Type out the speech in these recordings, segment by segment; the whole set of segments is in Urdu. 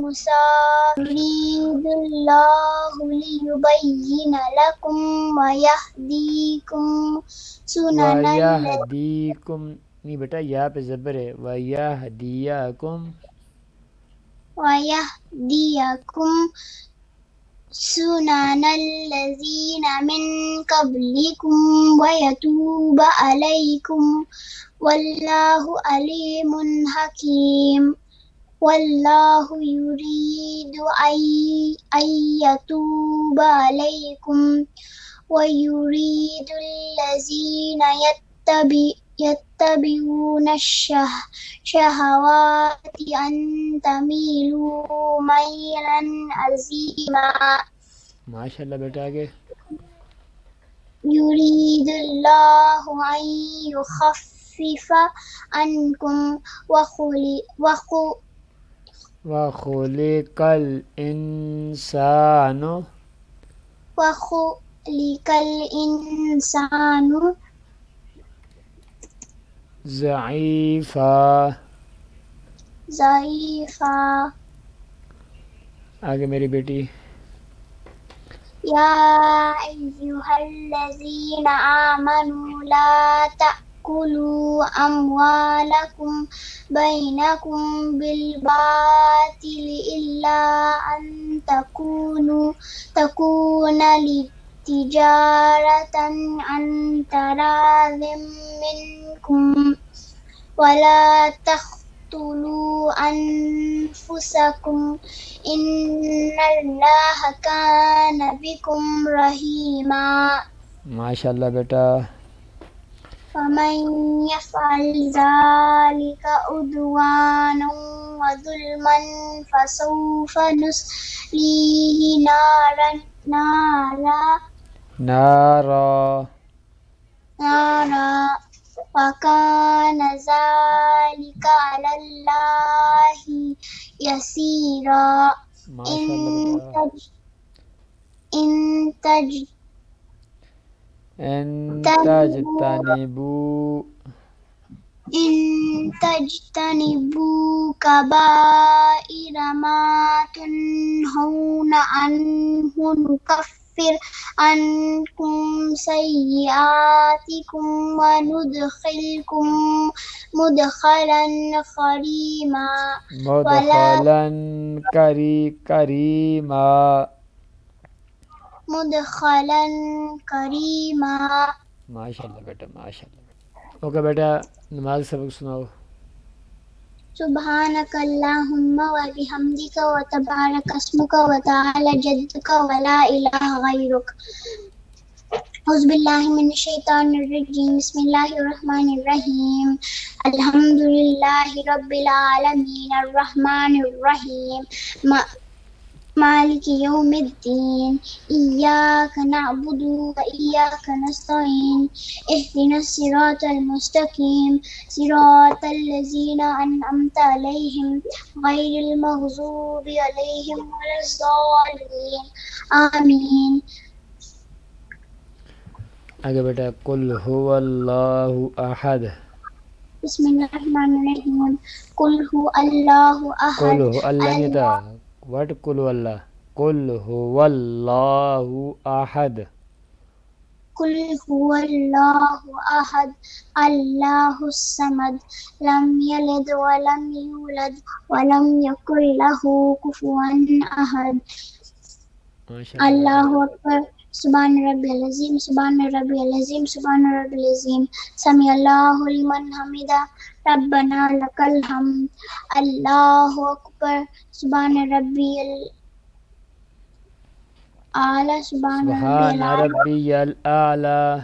يريد الله ليبين لكم ويهديكم سنن وَيَهْدِيكُمْ نہیں بیٹا یا پہ زبر ہے وَيَهْدِيَكُمْ ويهديكم سنن الذين من قبلكم ويتوب عليكم والله عليم حكيم والله يريد أن يتوب عليكم ويريد الذين يتبعون الشهوات أن تميلوا ميلا عظيما ماشاء اللہ بیٹا آگے يريد الله أن يخفف عنكم وَخُلِقَ الْإِنسَانُ وخلق الإنسان ضعیفا ضعيفا آگے میری بیٹی يا أيها الذين آمنوا لا تأكلوا أموالكم بينكم بالباطل إلا أن تكون تجارة عن تراض منكم ولا تقتلوا أنفسكم إن الله كان بكم رحيما ماشاء اللہ بیٹا فمن يفعل ذلك عدوانا وظلما فسوف نصليه نارا وكان ذلك على الله يسيرا ماشاء اللہ بیٹا إن تجتنبوا كبائر ما تنهون عنه نكفر عنكم سيئاتكم وندخلكم مدخلا كريما ماشاء اللہ بیٹا ماشاء اللہ اوکے بیٹا نماز سبق سناؤ سبحانك اللهم وبحمدك وتبارك اسمك وتعالى جدك ولا إله غيرك أعوذ بالله من الشيطان الرجيم بسم الله الرحمن الرحيم الحمد لله رب العالمين الرحمن الرحيم مالك يوم الدين إياك نعبد وإياك نستعين اهدنا الصراط المستقيم صراط الذين أنعمت عليهم غير المغضوب عليهم ولا الضالين آمين آگے بیٹا قل هو اللہ احد بسم الله الرحمن الرحيم قل هو الله أحد قل هو اللہ نہیں تھا واٹ قل هو اللہ قل هو اللہ احد قل هو الله أحد الله الصمد لم يلد ولم يولد ولم يكن له كفوا أحد الله أكبر سبحان ربي العظيم سبحان ربي العظيم سبحان ربي العظيم سمع الله لمن حمده ربنا لك الحمد الله أكبر سبحان ربي الأعلى سبحان ربي الأعلى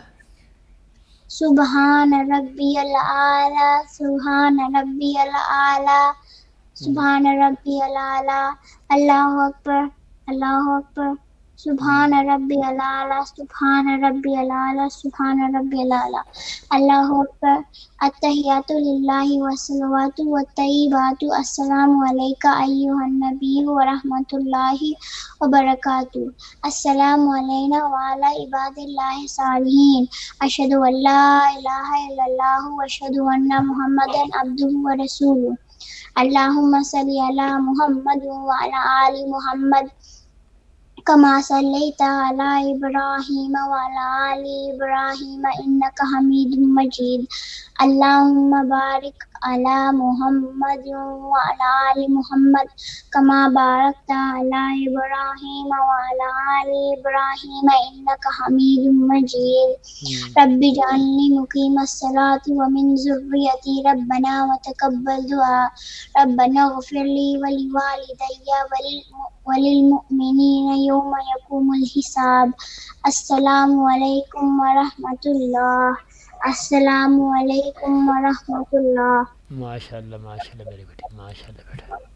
سبحان ربی سبحان ربي الأعلیٰ الأعلى سبحان ربي الأعلى سبحان ربي الأعلى الله أكبر الله أكبر سبحان ربي الأعلى سبحان ربي الأعلى سبحان ربي الأعلى الله أكبر التحيات لله والصلوات والطيبات السلام عليك أيها النبي ورحمة الله وبركاته السلام علينا وعلى عباد الله الصالحين أشهد أن لا إله إلا الله وأشهد أن محمدا عبده ورسوله اللهم صل على محمد وعلى آل محمد كما صليت على إبراهيم وعلى آل إبراهيم إنك حميد مجيد اللهم بارك على محمد وعلى آل محمد كما باركت على إبراهيم وعلى آل إبراهيم إنك حميد مجيد رب اجعلني مقيم الصلاة ومن ذريتي ربنا وتقبل دعاء ربنا اغفر لي ولوالدي وللمؤمنين يوم يقوم الحساب السلام علیکم ورحمۃ اللہ السلام علیکم ورحمۃ اللہ ماشاء اللہ میری بیٹی، ماشاء اللہ بیٹا.